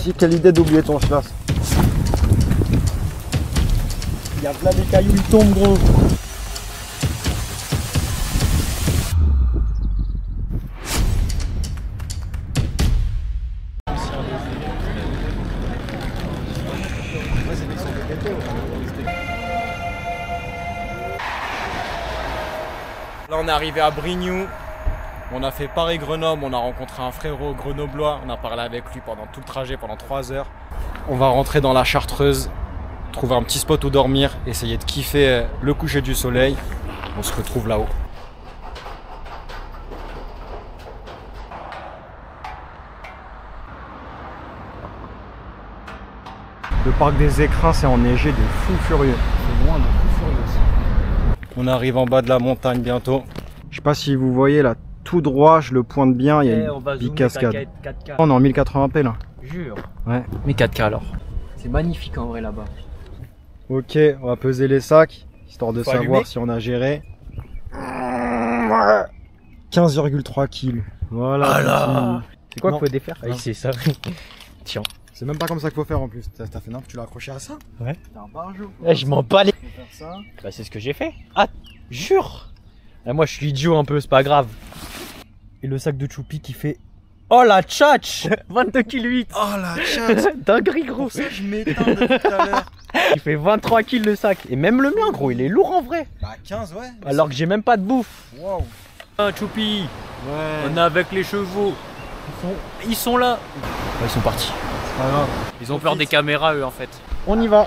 aussi, quelle idée d'oublier ton schlass. Il y a plein des cailloux, ils tombent gros. Là on est arrivé à Brignoux, on a fait Paris-Grenoble, on a rencontré un frérot grenoblois, on a parlé avec lui pendant tout le trajet, pendant 3 heures. On va rentrer dans la Chartreuse, trouver un petit spot où dormir, essayer de kiffer le coucher du soleil. On se retrouve là-haut. Le parc des Écrins, c'est enneigé de fou furieux. C'est loin de fou furieux aussi. On arrive en bas de la montagne bientôt. Je sais pas si vous voyez là, tout droit, je le pointe bien, il y a une big cascade. On est en 1080p là. Jure. Ouais. Mais 4K alors. C'est magnifique en vrai là-bas. Ok, on va peser les sacs, histoire de savoir allumer si on a géré. 15,3 kg. Voilà. Ah là. C'est quoi Non. qu'il faut défaire? Oui, c'est ça. Tiens. C'est même pas comme ça qu'il faut faire en plus. T'as fait n'importe, tu l'as accroché à ça? Ouais. T'as un barjou. Je m'en bats les. Faut faire ça. Bah c'est ce que j'ai fait. Ah, jure. Moi je suis idiot un peu, c'est pas grave. Et le sac de choupi qui fait. Oh la tchatch 22 kg 8. Oh la chatte. Dinguerie gros. Pour ça je m'éteins depuis tout à l'heure. Il fait 23 kg le sac. Et même le mien gros, il est lourd en vrai. Bah 15 ouais. Alors que j'ai même pas de bouffe. Waouh. Ah Choupi, Ouais. on est avec les chevaux. Ils sont là. Ils sont partis. C'est pas grave. Ils ont peur des caméras eux en fait. On y va.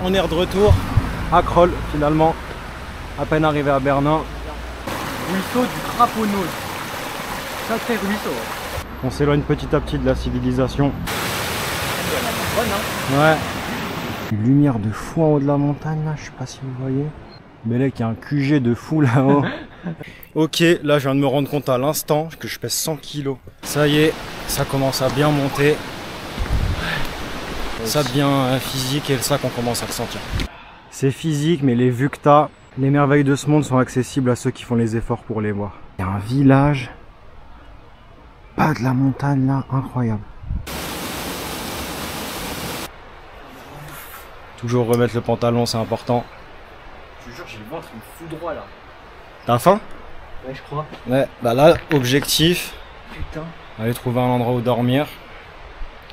On est de retour à Crolles finalement. À peine arrivé à Bernin. Ruisseau du Craponneau. Sacré ruisseau. On s'éloigne petit à petit de la civilisation. Bonne hein. Ouais. Une lumière de fou en haut de la montagne là, je sais pas si vous voyez. Mais là, il y a un QG de fou là-haut. Ok, là je viens de me rendre compte à l'instant que je pèse 100 kg. Ça y est, ça commence à bien monter. Ça devient physique et ça qu'on commence à ressentir. C'est physique, mais les vues que t'as, les merveilles de ce monde sont accessibles à ceux qui font les efforts pour les voir. Il y a un village, pas de la montagne là, incroyable. Toujours remettre le pantalon, c'est important. Je te jure, j'ai le ventre, il me fout droit là. T'as faim? Ouais, je crois. Ouais, bah là, objectif, Putain. aller trouver un endroit où dormir.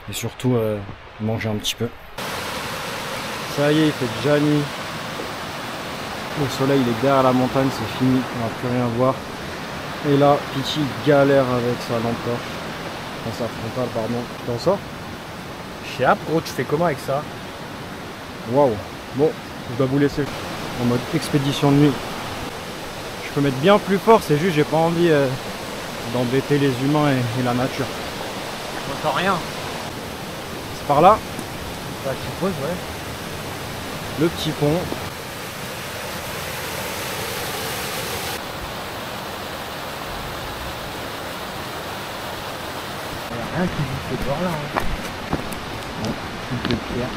Et surtout, manger un petit peu. Ça y est, il fait déjà nuit. Le soleil, il est derrière la montagne, c'est fini, on va plus rien voir. Et là, Pichi galère avec sa lampe torche. Enfin, sa frontale, pardon. Tu t'en sors? Je sais pas, gros, tu fais comment avec ça? Waouh. Bon, je dois vous laisser en mode expédition de nuit. Je peux mettre bien plus fort, c'est juste j'ai pas envie d'embêter les humains et la nature. J'entends rien. C'est par là, Bah, je suppose, ouais. le petit pont. Il n'y a rien qui vous fait voir là. Hein. Bon, une petite pierre.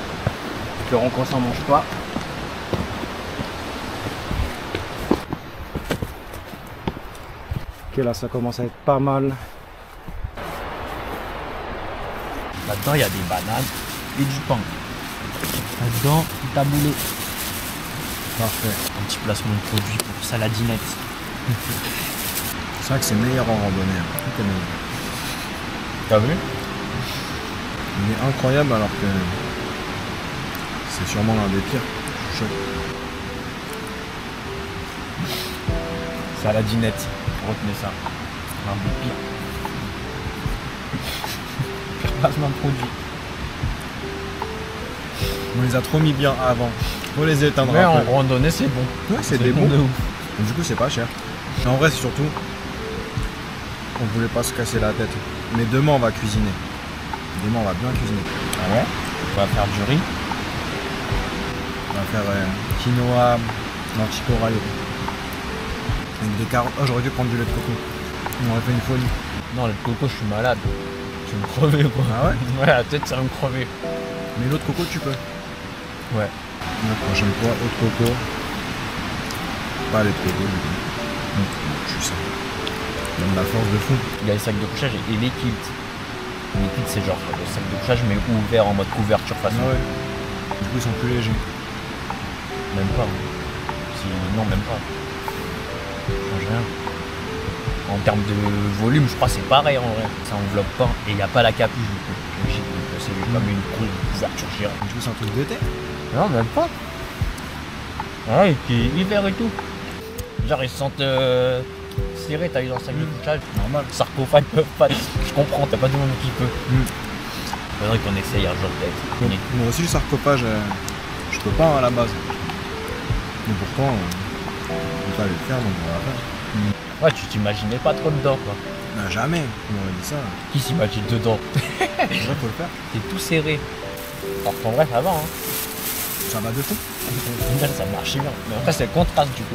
Espérons qu'on s'en mange pas. Ok, là ça commence à être pas mal. Là-dedans, il y a des bananes et du pain. Là-dedans, du taboulé. Parfait. Un petit placement de produit pour saladinette. C'est vrai que c'est meilleur en randonnée. Tout est meilleur. T'as vu? Il est incroyable alors que c'est sûrement l'un des pires. Je suis choqué. Saladinette. Retenez ça. Un des pires. Pire placement de produit. On les a trop mis bien avant. Faut les éteindre Mais un en peu. randonnée, c'est bon. Ouais, c'est des bons. de ouf. Du coup, c'est pas cher. Mais en vrai, c'est surtout, on voulait pas se casser la tête. Mais demain, on va cuisiner. Demain, on va bien cuisiner. Ah ouais? On va faire du riz. On va faire quinoa, lentilles corail. Avec des carottes. Oh, j'aurais dû prendre du lait de coco. On aurait fait une folie. Non, le coco, je suis malade. Tu me crever quoi. Ah ouais? Ouais, la tête, ça va me crever. Mais l'eau de coco, tu peux. Ouais. La prochaine fois, eau de coco. Pas lait de coco, du coup. Je suis ça. Même la force de fou. Il y a les sacs de couchage et les kits. Les kits, c'est genre le sac de couchage, mais ouvert en mode couverture façon. Ah ouais. Du coup, ils sont plus légers. Même pas. Non, même pas. Ça change rien. En termes de volume, je crois que c'est pareil en vrai. Ça enveloppe pas et il n'y a pas la capuche du coup. C'est comme une couverture géante. Du coup, c'est un truc d'été. Non, même pas. Ouais, et puis hiver et tout. Genre, ils se sentent serrés, t'as eu dans le sac de couchage. Normal. Sarcophage peuvent pas. Je comprends, t'as pas tout le monde qui peut. Faudrait qu'on essaye un jour peut-être. Moi aussi, le sarcophage, je peux pas à la base. Mais pourtant, on peut pas le faire, donc on va faire. Ouais, tu t'imaginais pas trop dedans quoi. Non, jamais, on m'aurait dit ça. Qui s'imagine dedans? C'est vrai, faut le faire. T'es tout serré. Alors qu'en vrai, ça va, hein. Ça va de fou. Au final, ça marche bien. Mais après, c'est le contraste du coup.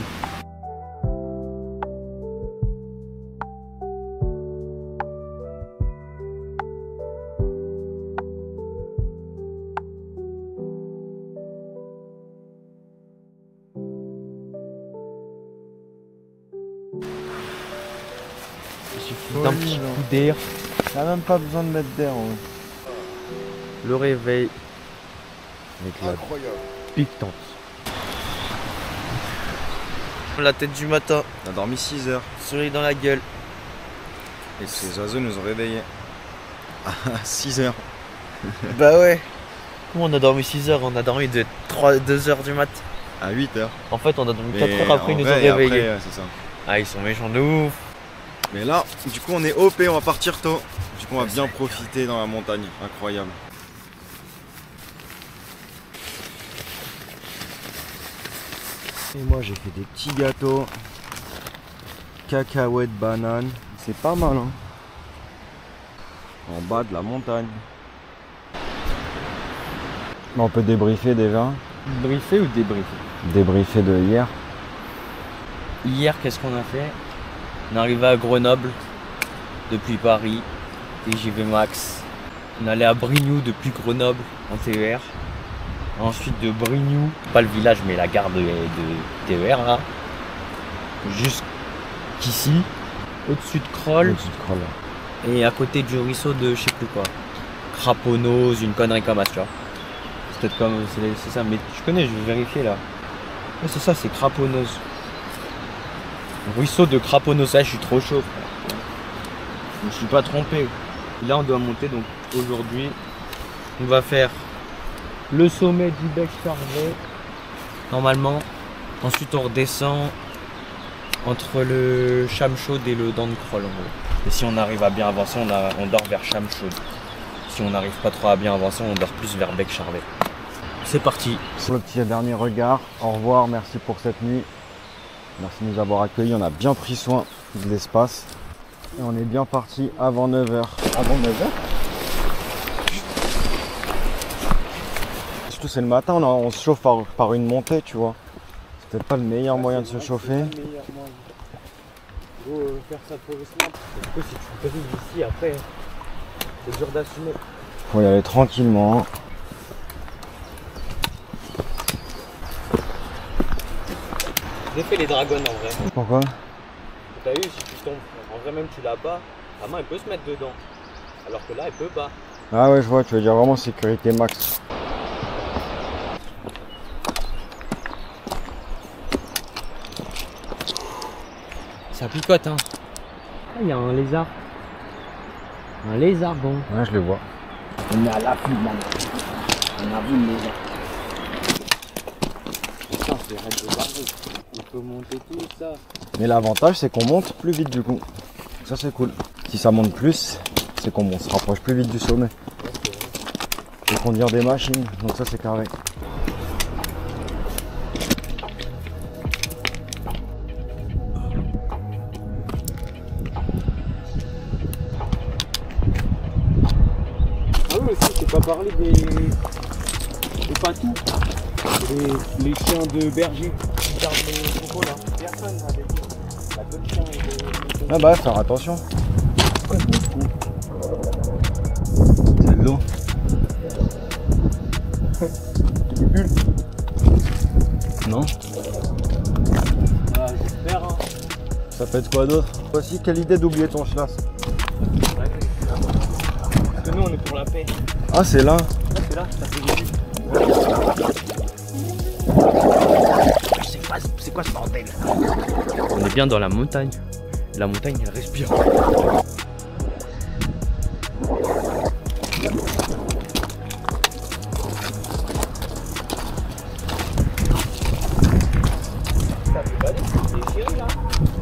Il suffit d'un petit coup d'air. T'as même pas besoin de mettre d'air. Le réveil avec la piquante. La tête du matin, On a dormi 6 heures soleil dans la gueule. et ces oiseaux nous ont réveillés. À 6 heures. Bah ouais. Comment on a dormi 6 heures? On a dormi de 2 heures du mat. À 8 heures. En fait, on a dormi Mais 4 heures après, ils nous ont vrai, réveillés. après, c'est ça. Ah, ils sont méchants de ouf. Mais là, du coup, on est OP, on va partir tôt. Du coup, on va bien profiter dans la montagne. Incroyable. Et moi, j'ai fait des petits gâteaux. Cacahuètes, bananes. C'est pas mal, hein. En bas de la montagne. On peut débriefer déjà. Briefer ou débriefer? Débriefer de hier. Hier, qu'est-ce qu'on a fait? On est arrivé à Grenoble depuis Paris, TGV Max. On allait à Brignoux depuis Grenoble en TER. Ensuite de Brignoux, pas le village mais la gare de TER là, jusqu'ici, au-dessus de Crolles. Au-dessus de Crolles. Et à côté du ruisseau de je sais plus quoi. Craponose, une connerie comme ça, tu vois. C'est peut-être comme. C'est ça, mais tu connais, je vais vérifier là. Ouais, c'est ça, c'est Craponose. Ruisseau de Craponose, je suis trop chaud, frère. Je me suis pas trompé. Là, on doit monter, donc aujourd'hui, on va faire le sommet du bec Charvet, normalement. Ensuite, on redescend entre le Chamchaude et le Dent de Croll, en gros. Et si on arrive à bien avancer, on dort vers Chamchaude. Si on n'arrive pas trop à bien avancer, on dort plus vers bec Charvet. C'est parti. Sur le petit dernier regard, au revoir, merci pour cette nuit. Merci de nous avoir accueillis, on a bien pris soin de l'espace. Et on est bien parti avant 9h. Avant 9h? Surtout c'est le matin, on se chauffe par une montée, tu vois. C'est peut-être pas le meilleur moyen de se chauffer. Faire ça progressivement. Du coup, si tu brilles ici, après, c'est dur d'assumer. Faut y aller tranquillement. J'ai fait les dragons en vrai. Pourquoi? T'as vu, si tu tombes, en vrai même tu l'as pas, ta main elle peut se mettre dedans. Alors que là elle peut pas. Ah ouais, je vois, tu veux dire vraiment sécurité max. Ça picote hein. Ah, il y a un lézard. Un lézardon. Ouais, je le vois. On est à l'affût man. On a vu le lézard. Putain, c'est raide de barreau. On peut monter tout ça. Mais l'avantage c'est qu'on monte plus vite du coup. Ça c'est cool. Si ça monte plus, c'est qu'on se rapproche plus vite du sommet. Et conduire des machines, donc ça c'est carré. Ah oui aussi, c'est pas parler des patous. Les chiens de berger qui gardent les troupeaux là. Personne avec la bonne chien et Ah bah faire attention. C'est de l'eau. Non? Ah j'espère hein. Ça Faites quoi d'autre? Voici, quelle idée d'oublier ton schlass. Parce que nous on est pour la paix. Ah, c'est là. C'est là, ça fait vite. C'est quoi ce bordel? On est bien dans la montagne. La montagne elle respire.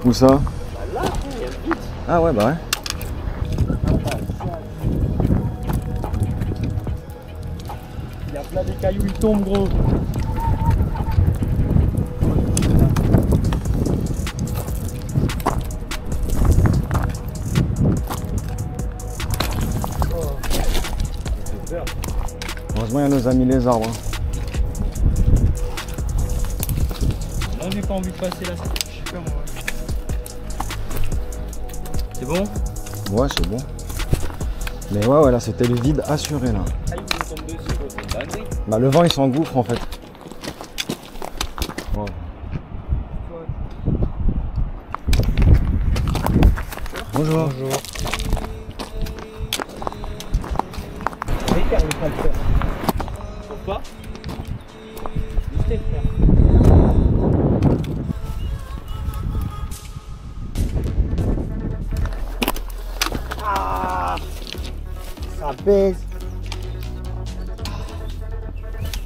Où ça? Ah ouais, bah ouais. Il y a plein de cailloux, ils tombent gros. Heureusement, il y a nos amis les arbres. Hein. Là, j'ai pas envie de passer là. Je sais pas moi. C'est bon? Ouais, c'est bon. Mais ouais, là, c'était le vide assuré, là. Ah, ils nous tombent dessus, gros, c'est une dinguerie. Bah, le vent, il s'engouffre, en fait. Wow. Bonjour. Bonjour. Regarde le tracteur. Pourquoi? Laissez faire. Ah, ça baisse.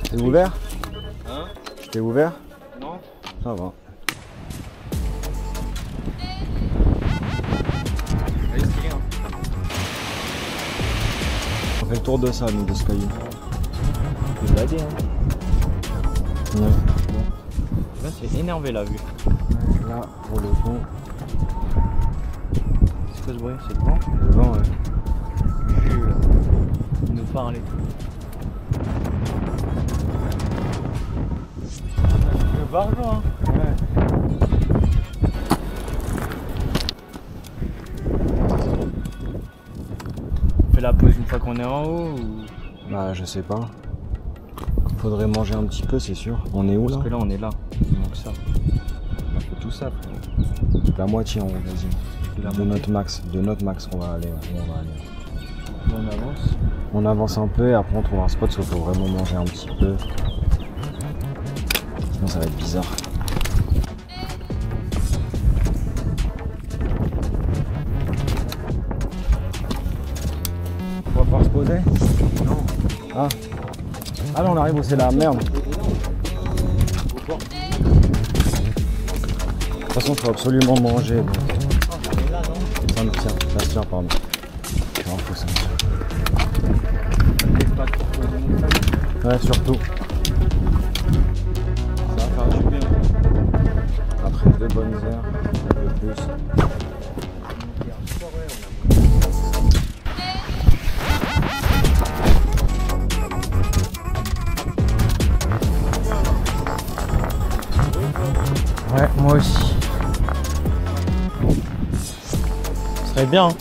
T'es ouvert? Hein? T'es ouvert? Non? Ça va. Allez, c'est rien. On fait le tour de ça, nous, de ce caillou. Je vais blaguer, hein. Ouais. Là, c'est énervé la vue. Là, pour le coup, C'est quoi ce bruit? C'est le vent? le vent, ouais. Il nous parle et tout. Le bargeon, hein. Ouais. On fait la pause une fois qu'on est en haut ou... Bah, je sais pas. Faudrait manger un petit peu, c'est sûr. On est où, là? Parce que là, on est là. Il manque ça. On fait tout ça, frère. La moitié en haut, vas-y. La De moitié. notre max, on va aller. Ouais, on va aller. On avance. On avance un peu et après on trouve un spot parce qu'il faut vraiment manger un petit peu. Sinon ça va être bizarre. On va pouvoir se poser? Non. Ah. Ah là on arrive où c'est la merde. De toute façon il faut absolument manger. Donc. Ça me tient, ça se tient pardon. Non, faut ça me tient. Ouais, surtout. Ça va faire du bien. Après 2 bonnes heures, un peu plus. Ouais, moi aussi. Ce serait bien. Hein.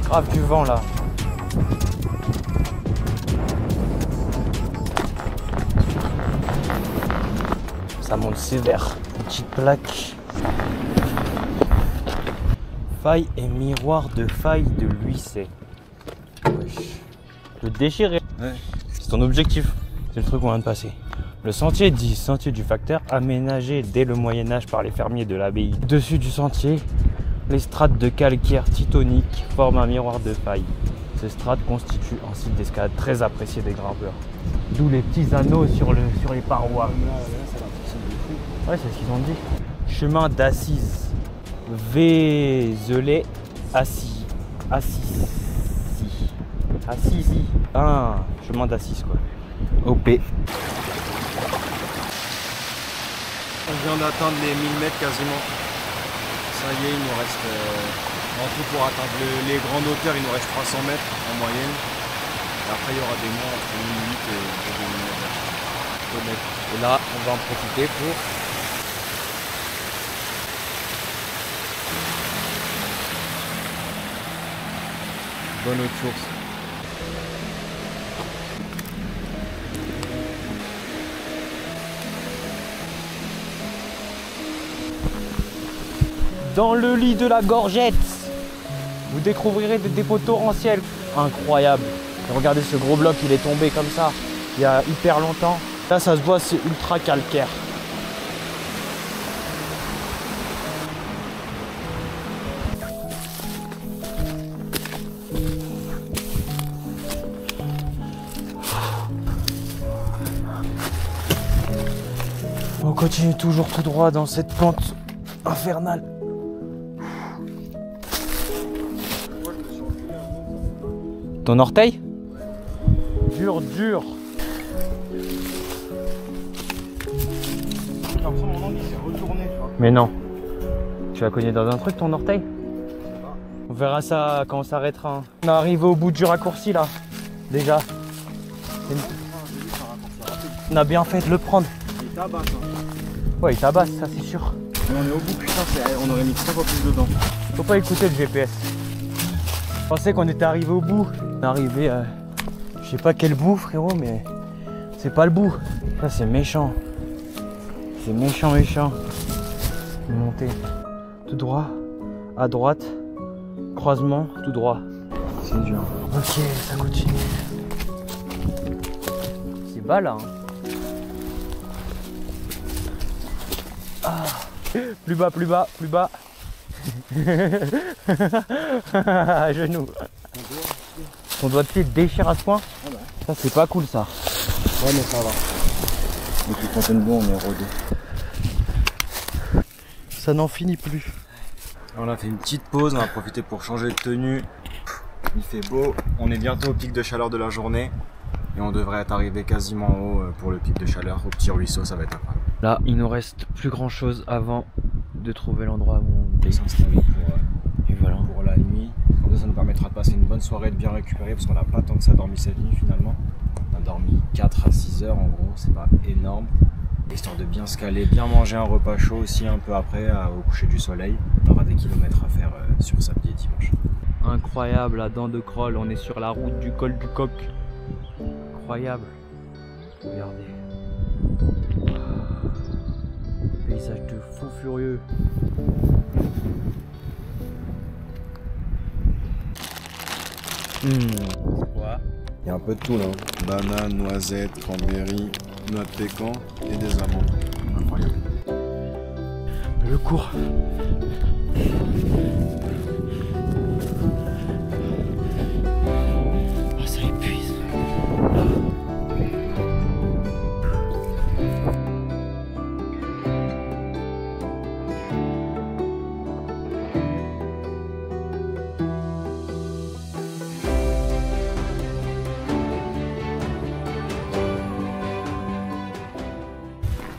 Grave du vent là. Ça monte sévère. Une petite plaque. Faille et miroir de faille de l'huisset. Wesh. Le déchirer. Ouais. C'est ton objectif. C'est le truc qu'on vient de passer. Le sentier dit sentier du facteur, aménagé dès le Moyen-Âge par les fermiers de l'abbaye. Dessus du sentier, les strates de calcaire titonique forment un miroir de faille. Ces strates constituent un site d'escalade très apprécié des grimpeurs. D'où les petits anneaux sur les parois. Ouais, c'est ce qu'ils ont dit. Chemin d'Assise. Vézelay Assis. Assisi. Ah, chemin d'Assise quoi. OP. On vient d'atteindre les 1000 mètres quasiment. Ça y est, il nous reste en tout pour atteindre les grandes hauteurs, il nous reste 300 mètres en moyenne. Et après, il y aura des monts entre 1008 et 2000 mètres. Et là, on va en profiter pour bonne eau de source. dans le lit de la gorgette. Vous découvrirez des dépôts torrentiels incroyables. Et regardez ce gros bloc, il est tombé comme ça il y a hyper longtemps. Là, ça se voit, c'est ultra calcaire. On continue toujours tout droit dans cette pente infernale. Ton orteil? Dur, dur. J'ai l'impression que mon ongle s'est retourné, tu vois. Mais non. Tu vas cogner dans un truc ton orteil? On verra ça quand on s'arrêtera. Hein. On est arrivé au bout du raccourci là. Déjà. On a bien fait de le prendre. Il tabasse. Hein. Ouais, il tabasse, ça c'est sûr. Mais on est au bout, putain, on aurait mis 3 fois plus dedans. Faut pas écouter le GPS. Je pensais qu'on était arrivé au bout. On est arrivé à... Je sais pas quel bout, frérot, mais c'est pas le bout. Ça, c'est méchant. C'est méchant, méchant. Monter tout droit, à droite, croisement, tout droit. C'est dur. Ok, ça continue. C'est bas là. Hein. Ah. Plus bas, plus bas, plus bas. À genoux. Ton doigt de pied déchire à ce point. Ah bah. Ça c'est pas cool ça. Ouais mais ça va. Depuis Fontainebleau on est rodé. Ça n'en finit plus. On a fait une petite pause, on a profité pour changer de tenue. Il fait beau, on est bientôt au pic de chaleur de la journée. Et on devrait être arrivé quasiment en haut pour le pic de chaleur, au petit ruisseau, ça va être incroyable. Là il nous reste plus grand chose avant de trouver l'endroit où on On s'installer Et voilà. pour la nuit. Comme ça nous permettra de passer une bonne soirée, de bien récupérer parce qu'on n'a pas tant que ça dormi cette nuit finalement. On a dormi 4 à 6 heures en gros, c'est pas énorme. Histoire de bien se caler, bien manger un repas chaud aussi un peu après au coucher du soleil. On aura des kilomètres à faire sur samedi et dimanche. Incroyable à dents de Croll, on est sur la route du col du Coq. Incroyable. Regardez. Paysage de fou furieux. C'est quoi? Il y a un peu de tout là. Banane, noisettes, cranberry, noix de pécan et des amandes. Incroyable. Le cours. Ah, ça épuise.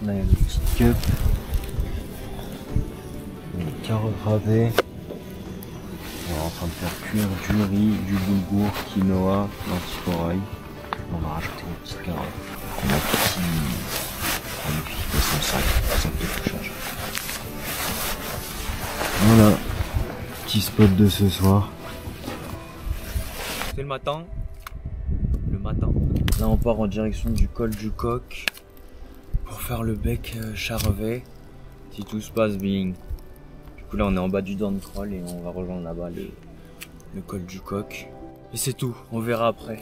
Là il y a des petites cups. Des carottes râpées. On est en train de faire cuire du riz, du boulgour, quinoa, lentilles corail. On va rajouter une petite carotte. On a un petit peu son sac, ça fait tout changer. Voilà, petit spot de ce soir. C'est le matin. Le matin. Là on part en direction du col du Coq pour faire le bec Charvet. Si tout se passe bien. Du coup là on est en bas du dent de Croll et on va rejoindre là-bas le col du Coq. Et c'est tout, on verra après.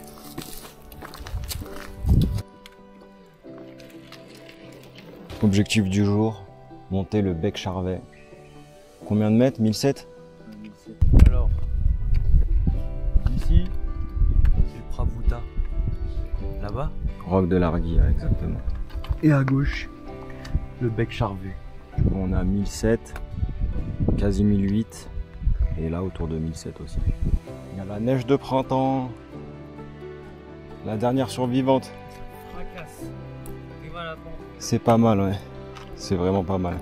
Objectif du jour, monter le bec Charvet. Combien de mètres? 1007? Alors, ici, c'est le Pravouta. Là-bas? Roc de l'Arguille, exactement. Et à gauche, le bec Charvet. Du coup, on a 1007, quasi 1008, et là autour de 1007 aussi. Il y a la neige de printemps, la dernière survivante. Fracasse. Et voilà, bon. C'est pas mal, ouais. C'est vraiment pas mal.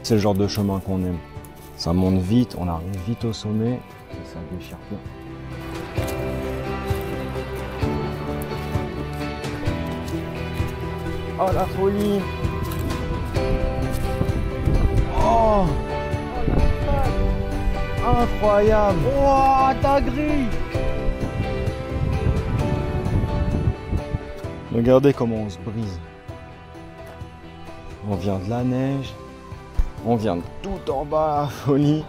C'est le genre de chemin qu'on aime. Ça monte vite, on arrive vite au sommet, et ça déchire bien. Oh la folie! Oh! Incroyable! Oh, ta grille! Regardez comment on se brise. On vient de la neige. On vient de tout en bas, folie.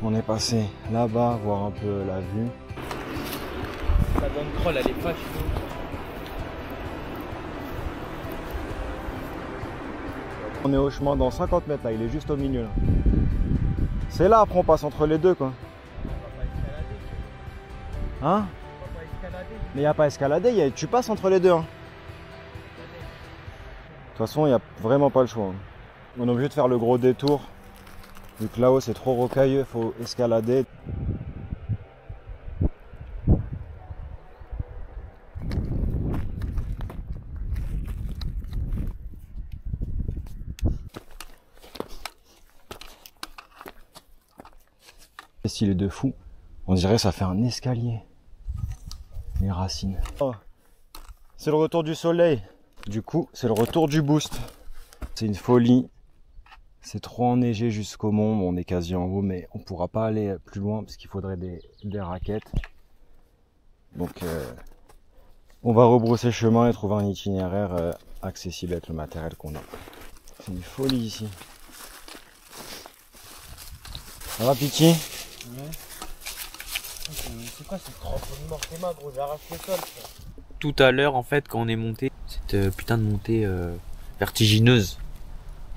On est passé là-bas, voir un peu la vue. La bande troll, elle est pas chaude. On est au chemin dans 50 mètres là, il est juste au milieu là. C'est là, après on passe entre les deux quoi. Hein? Mais il n'y a pas escaladé, tu passes entre les deux. Hein. De toute façon, il n'y a vraiment pas le choix. Hein. On est obligé de faire le gros détour. Vu que là-haut c'est trop rocailleux, il faut escalader. Et s'il est de fou, on dirait que ça fait un escalier. Les racines. Oh. C'est le retour du soleil. Du coup, c'est le retour du boost. C'est une folie. C'est trop enneigé jusqu'au mont. Bon, on est quasi en haut, mais on pourra pas aller plus loin parce qu'il faudrait des raquettes. Donc, on va rebrousser chemin et trouver un itinéraire accessible avec le matériel qu'on a. C'est une folie ici. Ça va, Piti? Ouais. C'est quoi cette trempe de mort? C'est ma gros, j'arrache le sol. Tout à l'heure, en fait, quand on est monté, cette putain de montée vertigineuse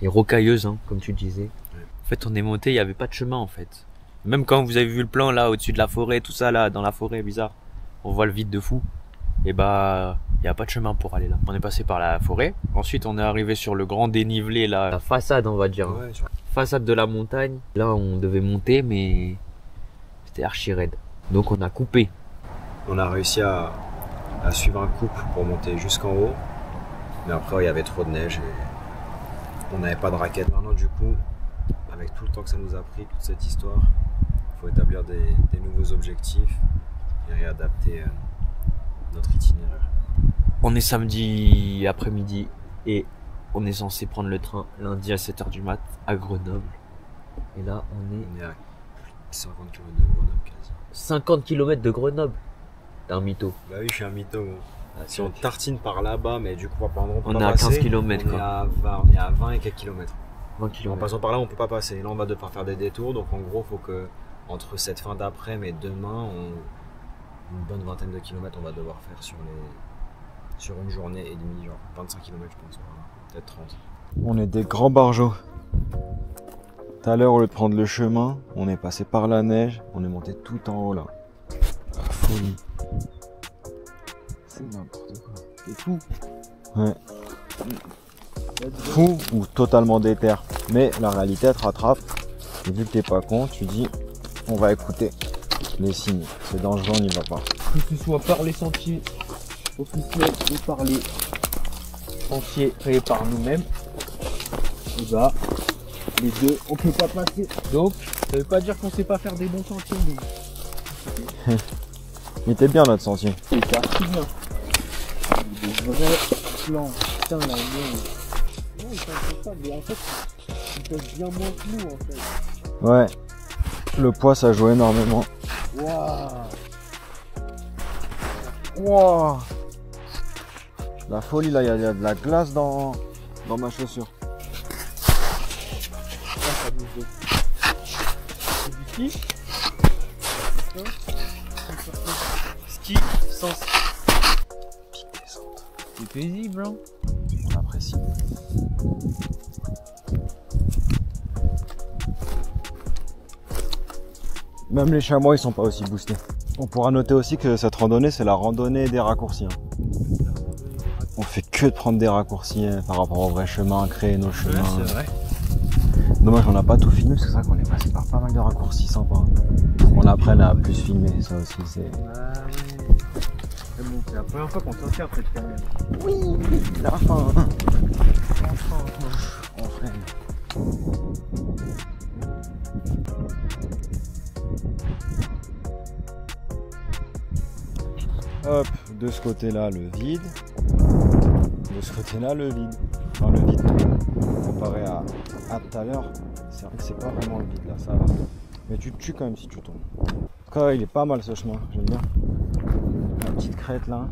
et rocailleuse, hein, comme tu disais. Ouais. En fait, on est monté, il n'y avait pas de chemin, en fait. Même quand vous avez vu le plan, là, au-dessus de la forêt, tout ça, là, dans la forêt, bizarre, on voit le vide de fou. Et bah, il n'y a pas de chemin pour aller là. On est passé par la forêt. Ensuite, on est arrivé sur le grand dénivelé, là. La façade, on va dire. Ouais, sur... Façade de la montagne. Là, on devait monter, mais c'était archi raide. Donc, on a coupé. On a réussi à suivre un couple pour monter jusqu'en haut. Mais après, il y avait trop de neige et on n'avait pas de raquette. Maintenant, du coup, avec tout le temps que ça nous a pris, toute cette histoire, il faut établir des nouveaux objectifs et réadapter notre itinéraire. On est samedi après-midi et on est censé prendre le train lundi à 7h du mat à Grenoble. Et là, on est à plus de 50 km de Grenoble quasi. 50 km de Grenoble? T'es un mytho. Bah oui, je suis un mytho. Ah, si on tartine par là-bas, mais du coup, pendant on est à 15 km. On est à 20 et quelques kilomètres. 20 km. En passant par là, on peut pas passer. Là, on va devoir faire des détours. Donc, en gros, il faut que entre cette fin d'après, mais demain, une bonne vingtaine de kilomètres, on va devoir faire sur une journée et demie, genre 25 km, je pense. Peut-être 30. On est des grands barjots. Tout à l'heure, au lieu de prendre le chemin, on est passé par la neige. On est monté tout en haut là. Ah, folie. C'est n'importe quoi. C'est fou. Ouais. Fou ou totalement déter. Mais la réalité, elle te rattrape. Et vu que t'es pas con, tu dis, on va écouter les signes. C'est dangereux, on n'y va pas. Que ce soit par les sentiers officiels ou par les sentiers créés par nous-mêmes, et bah, les deux, on peut pas passer. Donc, ça veut pas dire qu'on sait pas faire des bons sentiers, nous. Il était bien notre sentier. Il était archi bien. Des vrais plans. Putain, là, non, ils sont confortables, mais en fait, ils pèsent bien moins que nous, en fait. Ouais. Le poids, ça joue énormément. Waouh. Wow. La folie, là, il y a de la glace dans ma chaussure. Là, ça bouge. C'est du ski. Ski sans pique descente. C'est paisible, hein. On apprécie. Même les chamois, ils sont pas aussi boostés. On pourra noter aussi que cette randonnée, c'est la randonnée des raccourcis. Hein. On fait que de prendre des raccourcis par rapport au vrai chemin, créer nos chemins. Ouais, c'est vrai. Dommage, on n'a pas tout filmé, parce que c'est vrai qu'on est passé par pas mal de raccourcis sympas. On apprenne à plus filmer, ça aussi, c'est... Ah ouais. C'est bon, c'est la première fois qu'on s'en tire après le camion. Oui, la fin. On freine. Hop, de ce côté-là, le vide. De ce côté-là, le vide. Enfin, le vide, comparé à tout à l'heure, c'est vrai que c'est pas vraiment le vide là, ça va. Mais tu te tues quand même si tu tombes. En tout cas, il est pas mal ce chemin, j'aime bien. La petite crête là.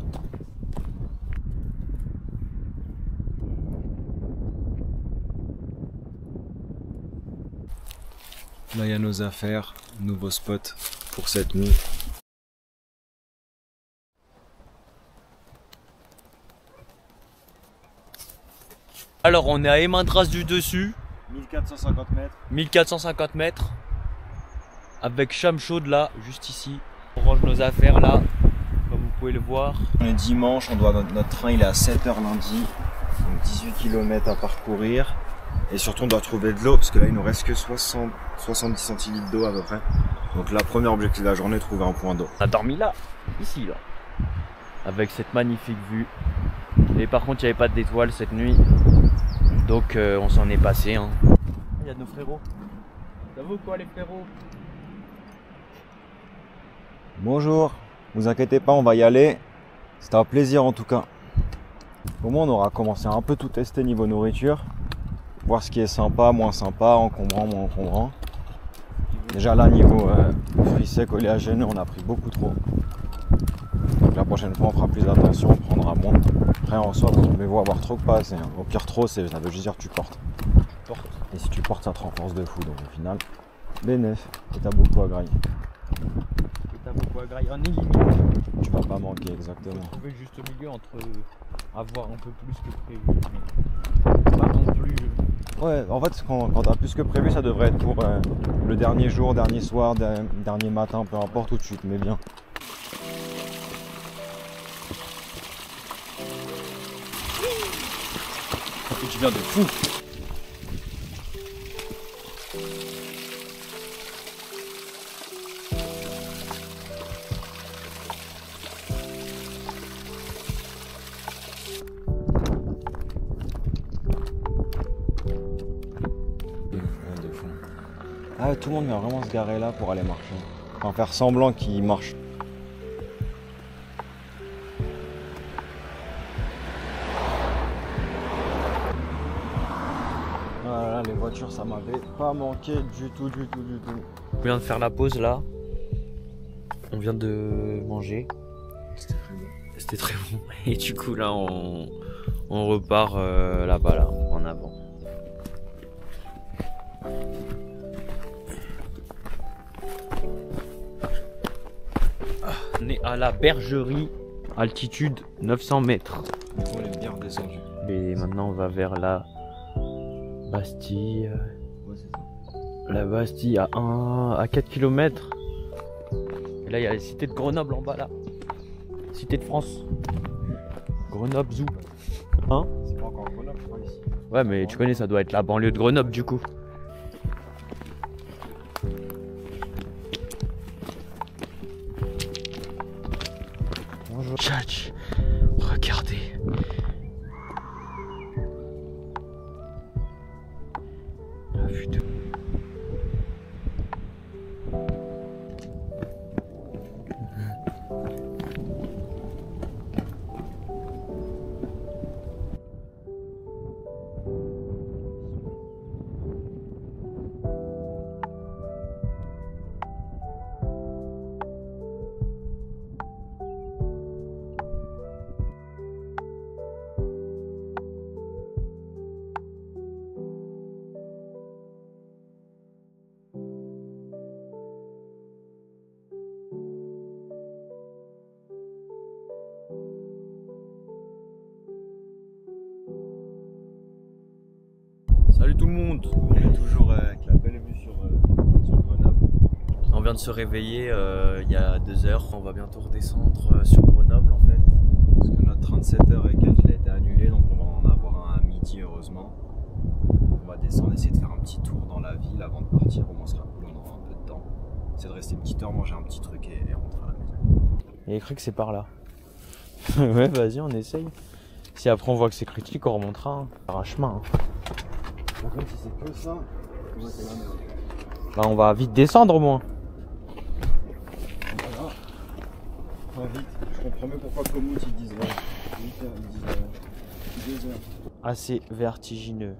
Là, il y a nos affaires, nouveau spot pour cette nuit. Alors on est à Emindras du dessus, 1450 mètres. 1450 mètres, avec Chamchaud là, juste ici. On range nos affaires là, comme vous pouvez le voir. On est dimanche, notre train il est à 7h lundi, donc 18 km à parcourir. Et surtout on doit trouver de l'eau, parce que là il nous reste que 70 centilitres d'eau à peu près. Donc la première objectif de la journée, trouver un point d'eau. On a dormi là, ici là, avec cette magnifique vue. Et par contre il n'y avait pas d'étoiles cette nuit, donc on s'en est passé. Hein. Il y a nos frérots. Ça vaut quoi les frérots? Bonjour, vous inquiétez pas, on va y aller. C'était un plaisir en tout cas. Au moins on aura commencé à un peu tout tester niveau nourriture. Voir ce qui est sympa, moins sympa, encombrant, moins encombrant. Déjà là niveau fruits secs, oléagineux, on a pris beaucoup trop. Donc la prochaine fois on fera plus attention, on prendra moins. Après en soi, mais vous avoir trop que pas assez. Hein. Au pire trop, ça veut juste dire que tu portes. Et si tu portes, ça te renforce de fou. Donc au final, bénéf. Et t'as beaucoup à grailler. T'as beaucoup à grailler, on est limite. Tu vas pas manquer exactement. Trouver le juste milieu entre avoir un peu plus que prévu, mais pas non plus. Ouais, en fait, quand t'as plus que prévu, ça devrait être pour le dernier jour, dernier soir, dernier matin, peu importe où tu te mets bien. Ça fait du bien de fou. Ah ouais, tout le monde vient vraiment se garer là pour aller marcher. Enfin faire semblant qu'il marche. Voilà, les voitures ça m'avait pas manqué du tout. On vient de faire la pause là. On vient de manger. C'était très bon. C'était très bon. Et du coup là on repart là-bas là, en avant. On est à la bergerie, altitude 900 mètres. On est bien redescendu. Et maintenant on va vers la Bastille. Ouais, c'est ça. La Bastille à 4 km. Et là il y a la cité de Grenoble en bas là. Cité de France. Grenoble Zoo. Hein? C'est pas encore Grenoble, je crois, ici. Ouais mais tu connais, ça doit être la banlieue de Grenoble du coup. Bonjour. Tchatch. Regardez. La vue de... Salut tout le monde. On est toujours avec la belle vue sur Grenoble. On vient de se réveiller il y a 2 heures. On va bientôt redescendre sur Grenoble en fait. Parce que notre 37h et quelques il a été annulé, donc on va en avoir un à midi heureusement. On va descendre, essayer de faire un petit tour dans la ville avant de partir, au moins on sera cool, on aura un peu de temps. C'est de rester une petite heure, manger un petit truc et rentrer à la maison. Il est écrit que c'est par là. Ouais vas-y on essaye. Si après on voit que c'est critique, on remontera hein. Par un chemin. Hein. Par contre si c'est que ça, c'est la merde. Bah on va vite descendre au moins. Voilà. Pas vite, je comprends mieux pourquoi Komoot ils disent 8 heures, ils disent 2 heures. Assez vertigineux.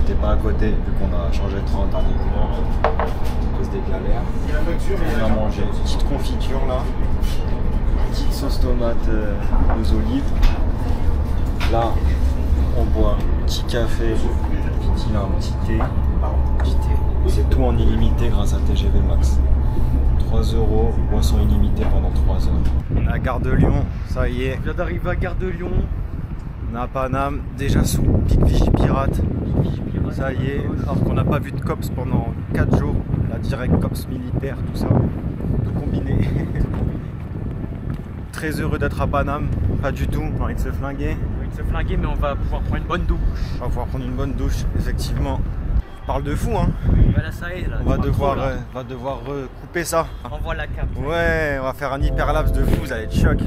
j'étais pas à côté, vu qu'on a changé de train au dernier moment, à cause des galères. On a mangé une petite confiture là, petite sauce tomate aux olives. Là, on boit un petit café, un petit thé. C'est tout en illimité grâce à TGV Max. 3 €, boisson illimitée pendant 3 heures. On est à Gare de Lyon, ça y est. On vient d'arriver à Gare de Lyon. On est à Paname, déjà sous Pic Vigipirate. Ça y est, alors qu'on n'a pas vu de cops pendant 4 jours. La direct cops militaire, tout ça. Tout combiné. Très heureux d'être à Paname, pas du tout, on a envie de se flinguer. On va se flinguer, mais on va pouvoir prendre une bonne douche. On va pouvoir prendre une bonne douche, effectivement. On parle de fou, hein. Voilà, ça y est, là. On va devoir couper ça. Envoie la cape. Ouais, on va faire un hyperlapse de fou, vous allez être choc.